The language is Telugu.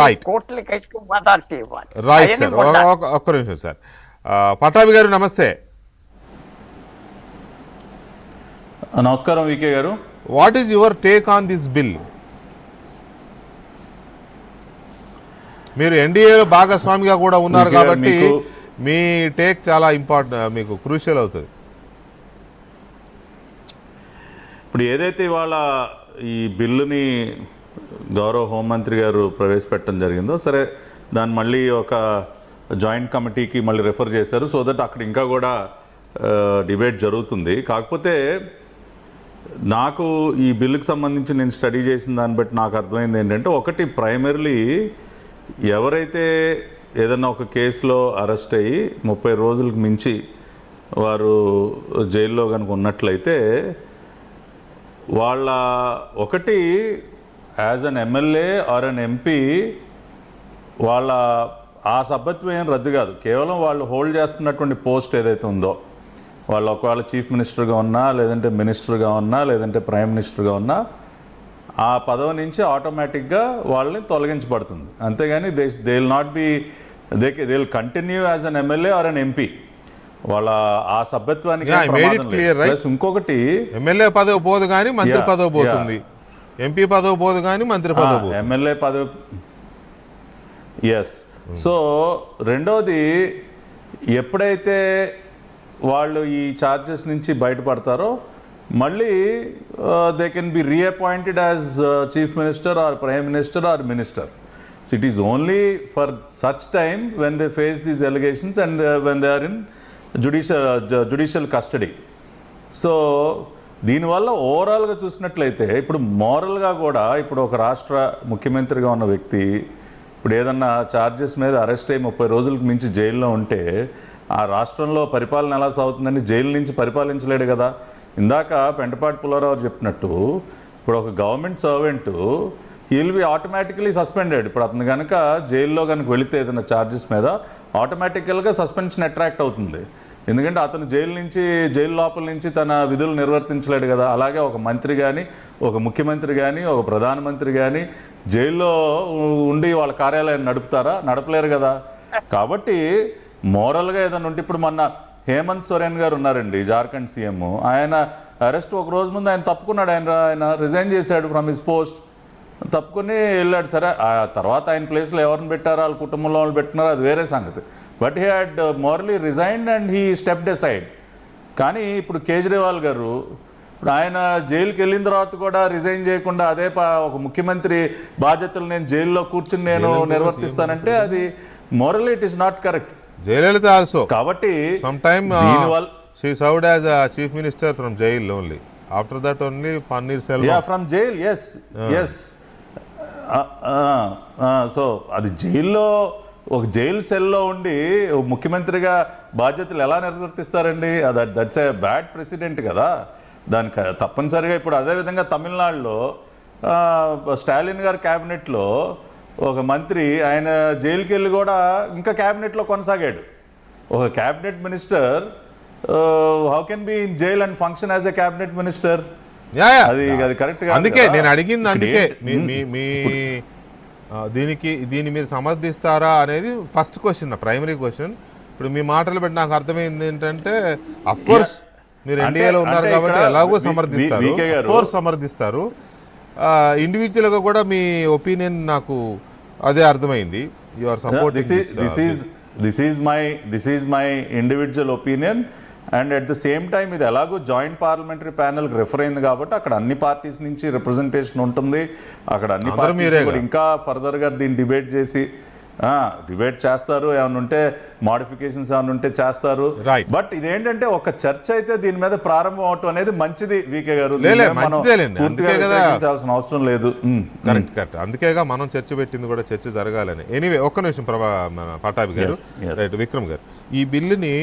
రైట్ కోర్టులకు వేసుకుని అథారిటీ ఇవ్వాలి. రైట్ అవన్నీ సార్, ఉండాలి. ఒక్క నిమిషం సార్. పటాభి గారు నమస్తే. నమస్కారం వికే గారు. What is your take on this bill? మీరు ఎన్డీఏలో భాగస్వామిగా కూడా ఉన్నారు కాబట్టి మీ టేక్ చాలా ఇంపార్టెంట్, మీకు క్రూషియల్ అవుతుంది. ఇప్పుడు ఏదైతే ఇవాళ ఈ బిల్లుని గౌరవ హోంమంత్రి గారు ప్రవేశపెట్టడం జరిగిందో, సరే దాన్ని మళ్ళీ ఒక జాయింట్ కమిటీకి మళ్ళీ రెఫర్ చేశారు, సో దట్ అక్కడ ఇంకా కూడా డిబేట్ జరుగుతుంది. కాకపోతే నాకు ఈ బిల్లుకి సంబంధించి నేను స్టడీ చేసిన దాన్ని బట్టి నాకు అర్థమైంది ఏంటంటే, ఒకటి ప్రైమరీలీ ఎవరైతే ఏదన్నా ఒక కేసులో అరెస్ట్ అయ్యి 30 రోజులకు మించి వారు జైల్లో కనుక ఉన్నట్లయితే వాళ్ళ ఒకటి as an MLA or an MP వాళ్ళ ఆ సభ్యత్వం ఏం రద్దు కాదు. కేవలం వాళ్ళు హోల్డ్ చేస్తున్నటువంటి పోస్ట్ ఏదైతే ఉందో, వాళ్ళు ఒకవేళ చీఫ్ మినిస్టర్గా ఉన్నా, లేదంటే మినిస్టర్గా ఉన్నా, లేదంటే ప్రైమ్ మినిస్టర్గా ఉన్నా, ఆ పదవి నుంచి ఆటోమేటిక్గా వాళ్ళని తొలగించబడుతుంది. అంతేగాని they will not be they will continue as an MLA or an MP. వాళ్ళ ఆ సభ్యత్వానికి ఇంకొకటి ఎమ్మెల్యే పదవి పోదు కానీ మంత్రి పదవి పోతుంది, ఎంపీ పదవి పోదు కానీ మంత్రి పదవి, ఎమ్మెల్యే పదవి. ఎస్. సో రెండోది, ఎప్పుడైతే వాళ్ళు ఈ ఛార్జెస్ నుంచి బయటపడతారో మళ్ళీ they can be reappointed as chief minister or prime minister or minister. So it is only for such time when they face these allegations and when they are in judicial custody. So దీనివల్ల ఓవరాల్గా చూసినట్లయితే ఇప్పుడు మోరల్గా కూడా, ఇప్పుడు ఒక రాష్ట్ర ముఖ్యమంత్రిగా ఉన్న వ్యక్తి ఇప్పుడు ఏదన్నా ఛార్జెస్ మీద అరెస్ట్ అయ్యి 30 రోజులకు మించి జైల్లో ఉంటే ఆ రాష్ట్రంలో పరిపాలన ఎలా సాగుతుందని జైలు నుంచి పరిపాలించలేడు కదా. ఇందాక పెంటపాటి పుల్లారావు చెప్పినట్టు, ఇప్పుడు ఒక government servant he will be automatically suspended. ఇప్పుడు అతను కనుక జైల్లో కనుక వెళితే ఏదైనా ఛార్జెస్ మీద ఆటోమేటికల్గా సస్పెన్షన్ అట్రాక్ట్ అవుతుంది. ఎందుకంటే అతను జైలు లోపల నుంచి తన విధులు నిర్వర్తించలేడు కదా. అలాగే ఒక మంత్రి కానీ, ఒక ముఖ్యమంత్రి కానీ, ఒక ప్రధానమంత్రి కానీ జైల్లో ఉండి వాళ్ళ కార్యాలయాన్ని నడపలేరు కదా. కాబట్టి మోరల్గా ఏదైనా ఉంటే, ఇప్పుడు మొన్న హేమంత్ సోరెన్ గారు ఉన్నారండి, జార్ఖండ్ సీఎం. ఆయన అరెస్ట్ ఒక రోజు ముందు ఆయన తప్పుకున్నాడు. ఆయన రిజైన్ చేశాడు ఫ్రమ్ హిస్ పోస్ట్, తప్పుకుని వెళ్ళాడు. సరే, ఆ తర్వాత ఆయన ప్లేస్లో ఎవరిని పెట్టారో, వాళ్ళ కుటుంబంలో వాళ్ళు పెట్టినారో అది వేరే సంగతి. But he had morally resigned and he stepped aside. కానీ ఇప్పుడు కేజ్రీవాల్ గారు, ఇప్పుడు ఆయన జైలుకి వెళ్ళిన తర్వాత కూడా రిజైన్ చేయకుండా అదే ఒక ముఖ్యమంత్రి బాధ్యతలు నేను జైల్లో కూర్చుని నేను నిర్వర్తిస్తానంటే అది morally it is not correct. Jayalalitha also కాబట్టి she served as a chief minister from jail only. After that only Paneer Selvam. Yeah, from jail, yes. Yes. So అది జైల్లో, ఒక జైలు సెల్లో ఉండి ముఖ్యమంత్రిగా బాధ్యతలు ఎలా నిర్వర్తిస్తారండి? దట్స్ ఏ బ్యాడ్ ప్రెసిడెంట్ కదా. దానికి తప్పనిసరిగా ఇప్పుడు అదేవిధంగా తమిళనాడులో స్టాలిన్ గారి క్యాబినెట్లో ఒక మంత్రి ఆయన జైలుకి వెళ్ళి కూడా ఇంకా క్యాబినెట్లో కొనసాగాడు. ఒక cabinet minister how can be in jail and function as a cabinet minister? అది కరెక్ట్. అందుకే నేను అడిగింది, అందుకే మీ దీన్ని మీరు సమర్థిస్తారా అనేది ఫస్ట్ క్వశ్చన్, ప్రైమరీ క్వశ్చన్. ఇప్పుడు మీ మాటలు బట్టి నాకు అర్థమైంది ఏంటంటే, అఫ్ కోర్స్ మీరు ఎన్డీఏలో ఉన్నారు కాబట్టి ఎలాగో సమర్థిస్తారు. ఇండివిజువల్గా కూడా మీ ఒపీనియన్ నాకు అదే అర్థమైంది. You are supporting this is my individual opinion. And at the same time ఇది ఎలాగో జాయింట్ పార్లమెంటరీ ప్యానెల్కి రెఫర్ అయింది కాబట్టి అక్కడ అన్ని పార్టీస్ నుంచి రిప్రజెంటేషన్ ఉంటుంది. అక్కడ అన్ని పార్టీస్ ఇంకా ఫర్దర్గా దీన్ని డిబేట్ చేస్తారు. ఏమైనా ఉంటే మోడిఫికేషన్స్ ఏమైనా ఉంటే చేస్తారు. బట్ ఇదేంటంటే ఒక చర్చ అయితే దీని మీద ప్రారంభం అవటం అనేది మంచిది వికే గారు. పూర్తిగా అవసరం లేదు. కరెక్ట్. అందుకేగా మనం చర్చ పెట్టింది కూడా, చర్చ జరగాలని. ఎనీవే, ఒక్క నిమిషం పటాభి గారు, రైట్, విక్రమ్ గారు, ఈ బిల్లుని